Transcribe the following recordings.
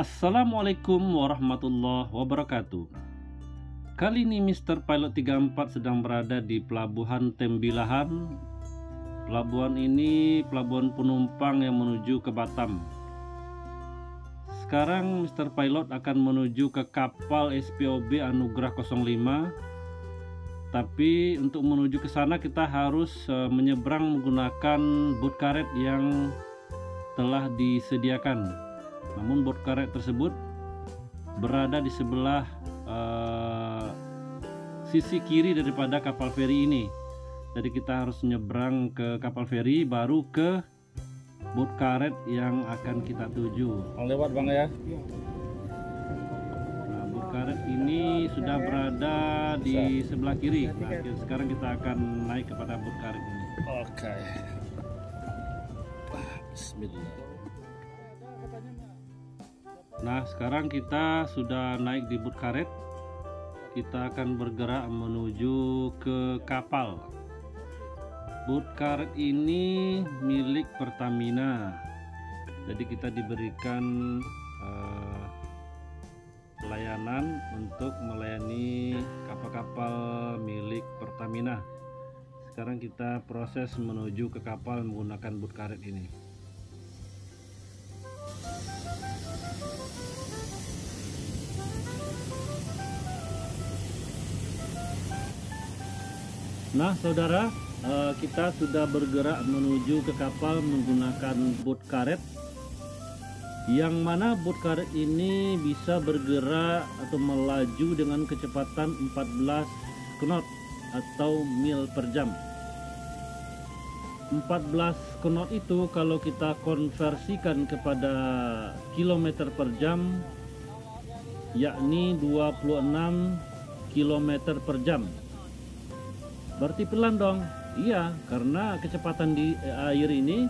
Assalamualaikum warahmatullahi wabarakatuh. Kali ini Mr. Pilot 34 sedang berada di Pelabuhan Tembilahan. Pelabuhan ini pelabuhan penumpang yang menuju ke Batam. Sekarang Mr. Pilot akan menuju ke kapal SPOB Anugerah 05. Tapi untuk menuju ke sana kita harus menyeberang menggunakan boot karet yang telah disediakan. Namun boot karet tersebut berada di sebelah sisi kiri daripada kapal feri ini. Jadi kita harus menyeberang ke kapal feri baru ke boot karet yang akan kita tuju. Lewat bang ya. Nah, boot karet ini sudah berada di sebelah kiri. Nah, sekarang kita akan naik kepada boot karet ini. Oke. Bismillah. Nah, sekarang kita sudah naik di boot karet. Kita akan bergerak menuju ke kapal. Boot karet ini milik Pertamina. Jadi kita diberikan pelayanan untuk melayani kapal-kapal milik Pertamina. Sekarang kita proses menuju ke kapal menggunakan boot karet ini. Nah saudara, kita sudah bergerak menuju ke kapal menggunakan boot karet, yang mana boot karet ini bisa bergerak atau melaju dengan kecepatan 14 knot atau mil per jam. 14 knot itu kalau kita konversikan kepada kilometer per jam, yakni 26 kilometer per jam. Berarti pelan dong. Iya, karena kecepatan di air ini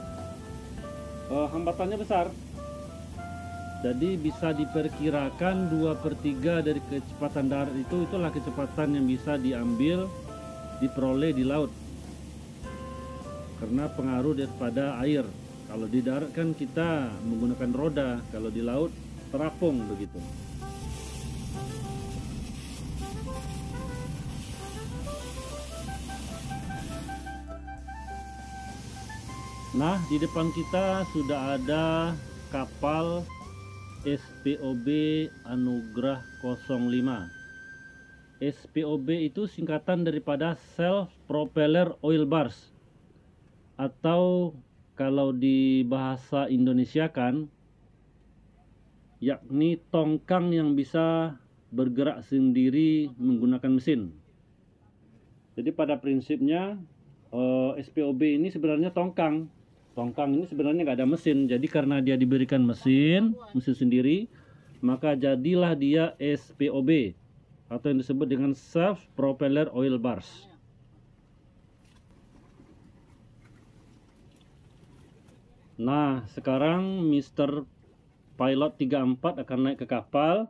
hambatannya besar. Jadi bisa diperkirakan 2/3 dari kecepatan darat itulah kecepatan yang bisa diperoleh di laut. Karena pengaruh daripada air. Kalau di darat kan kita menggunakan roda, kalau di laut terapung begitu. Nah, di depan kita sudah ada kapal SPOB Anugerah 05. SPOB itu singkatan daripada Self Propeller Oil Barge, atau kalau di bahasa Indonesia kan, yakni tongkang yang bisa bergerak sendiri menggunakan mesin. Jadi pada prinsipnya SPOB ini sebenarnya tongkang ini sebenarnya nggak ada mesin. Jadi karena dia diberikan mesin sendiri, maka jadilah dia SPOB atau yang disebut dengan Self Propeller Oil Barge. Nah, sekarang Mr. Pilot 34 akan naik ke kapal.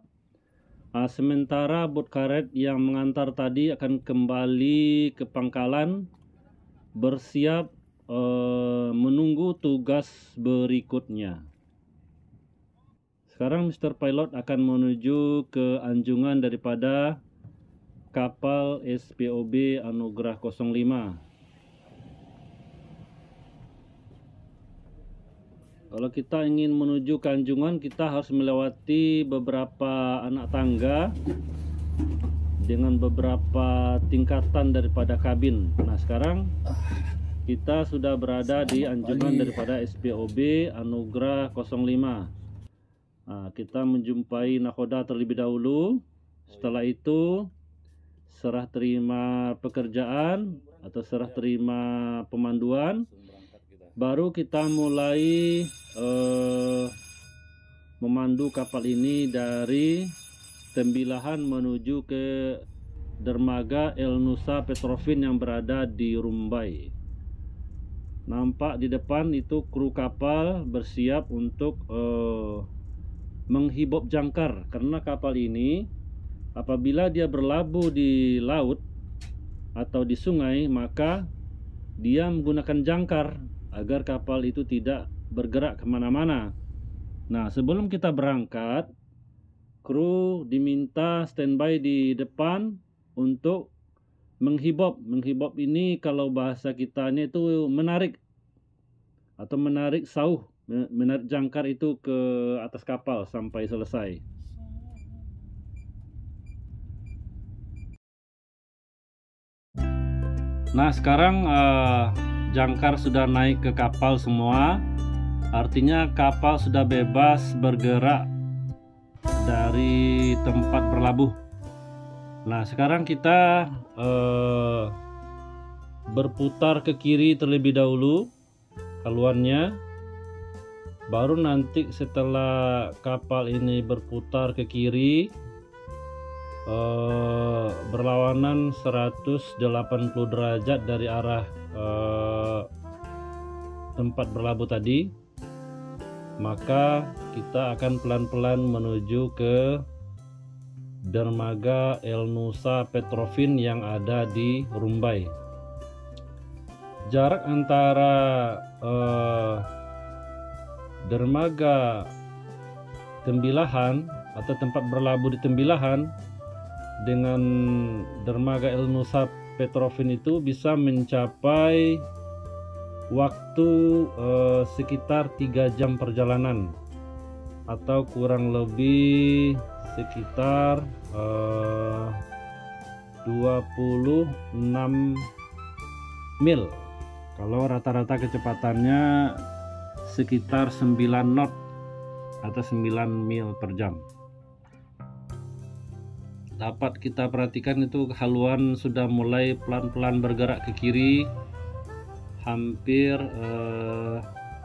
Sementara boot karet yang mengantar tadi akan kembali ke pangkalan, bersiap menunggu tugas berikutnya. Sekarang Mr. Pilot akan menuju ke anjungan daripada kapal SPOB Anugerah 05. Kalau kita ingin menuju ke anjungan, kita harus melewati beberapa anak tangga dengan beberapa tingkatan daripada kabin. Nah, sekarang kita sudah berada di anjungan daripada SPOB Anugerah 05. Nah, kita menjumpai nakoda terlebih dahulu. Setelah itu serah terima pekerjaan atau serah terima pemanduan. Baru kita mulai memandu kapal ini dari Tembilahan menuju ke dermaga El Nusa Petrofin yang berada di Rumbai. Nampak di depan itu kru kapal bersiap untuk menghibop jangkar, karena kapal ini apabila dia berlabuh di laut atau di sungai, maka dia menggunakan jangkar agar kapal itu tidak bergerak kemana-mana. Nah, sebelum kita berangkat, kru diminta standby di depan untuk menghibop. Menghibop ini kalau bahasa kitanya itu menarik atau menarik sauh, menarik jangkar itu ke atas kapal sampai selesai. Nah, sekarang jangkar sudah naik ke kapal semua. Artinya kapal sudah bebas bergerak dari tempat berlabuh. Nah, sekarang kita berputar ke kiri terlebih dahulu haluannya. Baru nanti setelah kapal ini berputar ke kiri berlawanan 180 derajat dari arah tempat berlabuh tadi, maka kita akan pelan-pelan menuju ke dermaga El Nusa Petrofin yang ada di Rumbai. Jarak antara dermaga Tembilahan atau tempat berlabuh di Tembilahan dengan dermaga El Nusa Petrofin itu bisa mencapai waktu sekitar 3 jam perjalanan atau kurang lebih sekitar 26 mil. Kalau rata-rata kecepatannya sekitar 9 knot atau 9 mil per jam. Dapat kita perhatikan itu haluan sudah mulai pelan-pelan bergerak ke kiri, hampir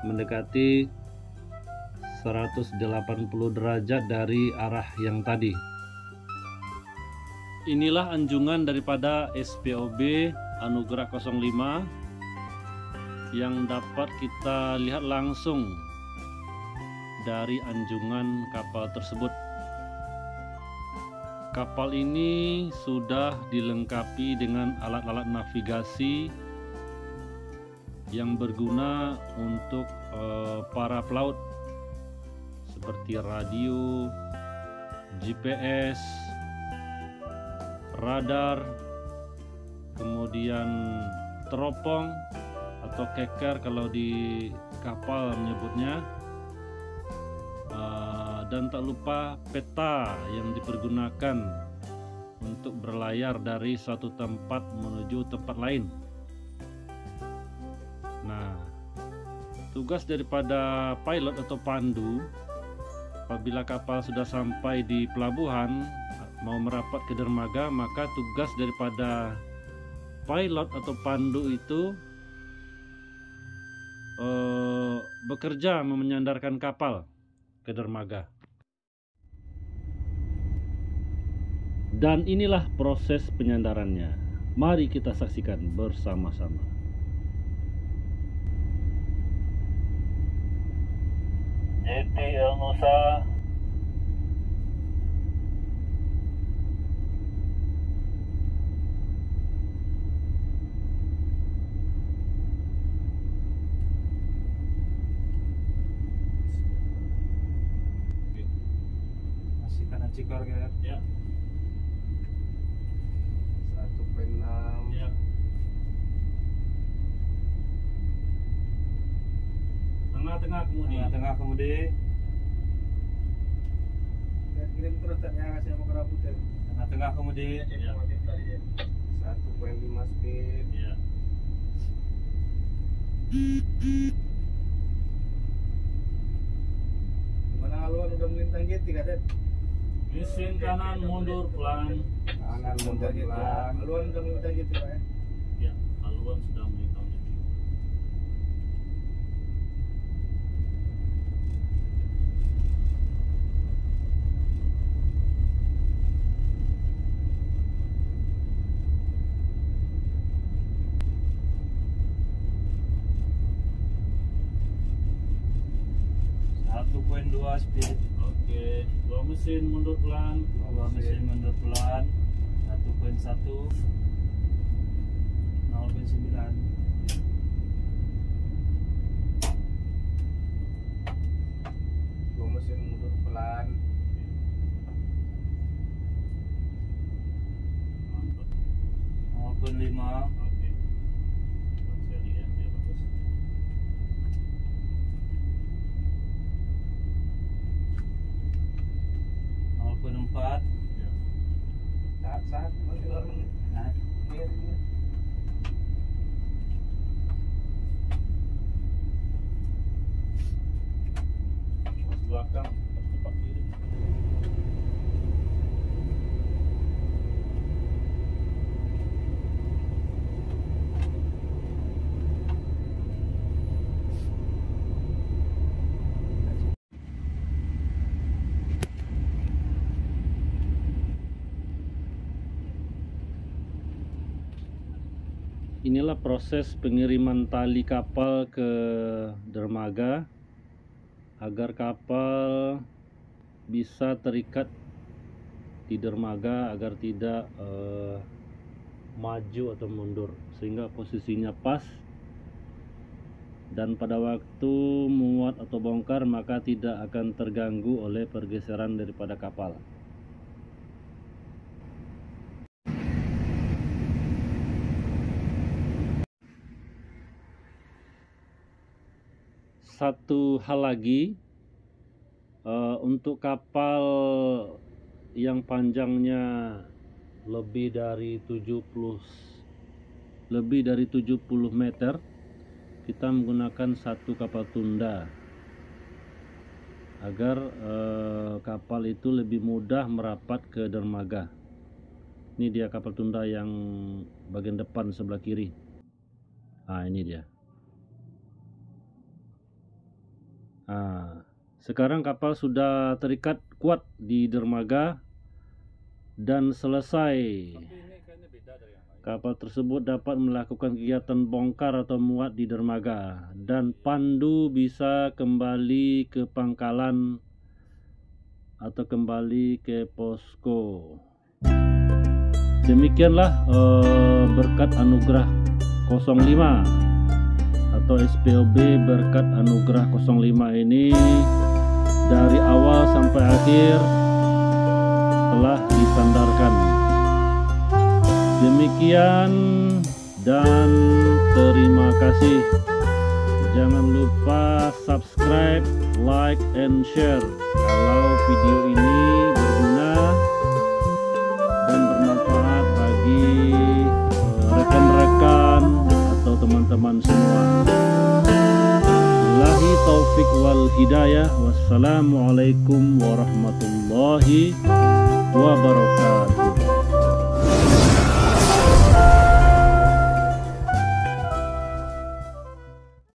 mendekati 180 derajat dari arah yang tadi. Inilah anjungan daripada SPOB Anugerah 05 yang dapat kita lihat langsung dari anjungan kapal tersebut. Kapal ini sudah dilengkapi dengan alat-alat navigasi yang berguna untuk para pelaut seperti radio, GPS, radar, kemudian teropong atau keker kalau di kapal menyebutnya, dan tak lupa peta yang dipergunakan untuk berlayar dari suatu tempat menuju tempat lain. Nah, tugas daripada pilot atau pandu apabila kapal sudah sampai di pelabuhan mau merapat ke dermaga, maka tugas daripada pilot atau pandu itu bekerja menyandarkan kapal ke dermaga. Dan inilah proses penyandarannya. Mari kita saksikan bersama-sama. JT El Nusa masih kanan cikar ya. Ya. 1.6 Ya. Tengah-tengah kemudi. tengah kemudi. Kirim terus tak yang kasih mau kerabut ya. Tengah kemudi. Ya. 1.5 speed. Ya. Mana haluan udah melintang gitu kan? Mesin kanan mundur pelan. Kanan mundur pelan. Haluan udah melintang gitu Pak ya. Ya, haluan sudah melintang. dua speed. Oke, dua mesin mundur pelan. Dua mesin mundur pelan. 1.1 0.9. Dua 0.5. Oke. Seri ya, biar bagus. Empat. Ya. Saat masih lama nih. Nah, Ini. Mas belakang tepat kiri. Inilah proses pengiriman tali kapal ke dermaga agar kapal bisa terikat di dermaga agar tidak maju atau mundur, sehingga posisinya pas, dan pada waktu muat atau bongkar maka tidak akan terganggu oleh pergeseran daripada kapal. Satu hal lagi, untuk kapal yang panjangnya lebih dari 70 meter, kita menggunakan satu kapal tunda agar kapal itu lebih mudah merapat ke dermaga. Ini dia kapal tunda yang bagian depan sebelah kiri. Nah, ini dia. Nah, sekarang kapal sudah terikat kuat di dermaga dan selesai. Kapal tersebut dapat melakukan kegiatan bongkar atau muat di dermaga, dan pandu bisa kembali ke pangkalan atau kembali ke posko. Demikianlah berkat anugerah 05 atau SPOB berkat anugerah 05 ini dari awal sampai akhir telah disandarkan. Demikian dan terima kasih. Jangan lupa subscribe, like, and share kalau video ini berguna dan bermanfaat bagi rekan-rekan atau teman-teman semua. Billahi taufik wal hidayah. Wassalamualaikum warahmatullahi wabarakatuh.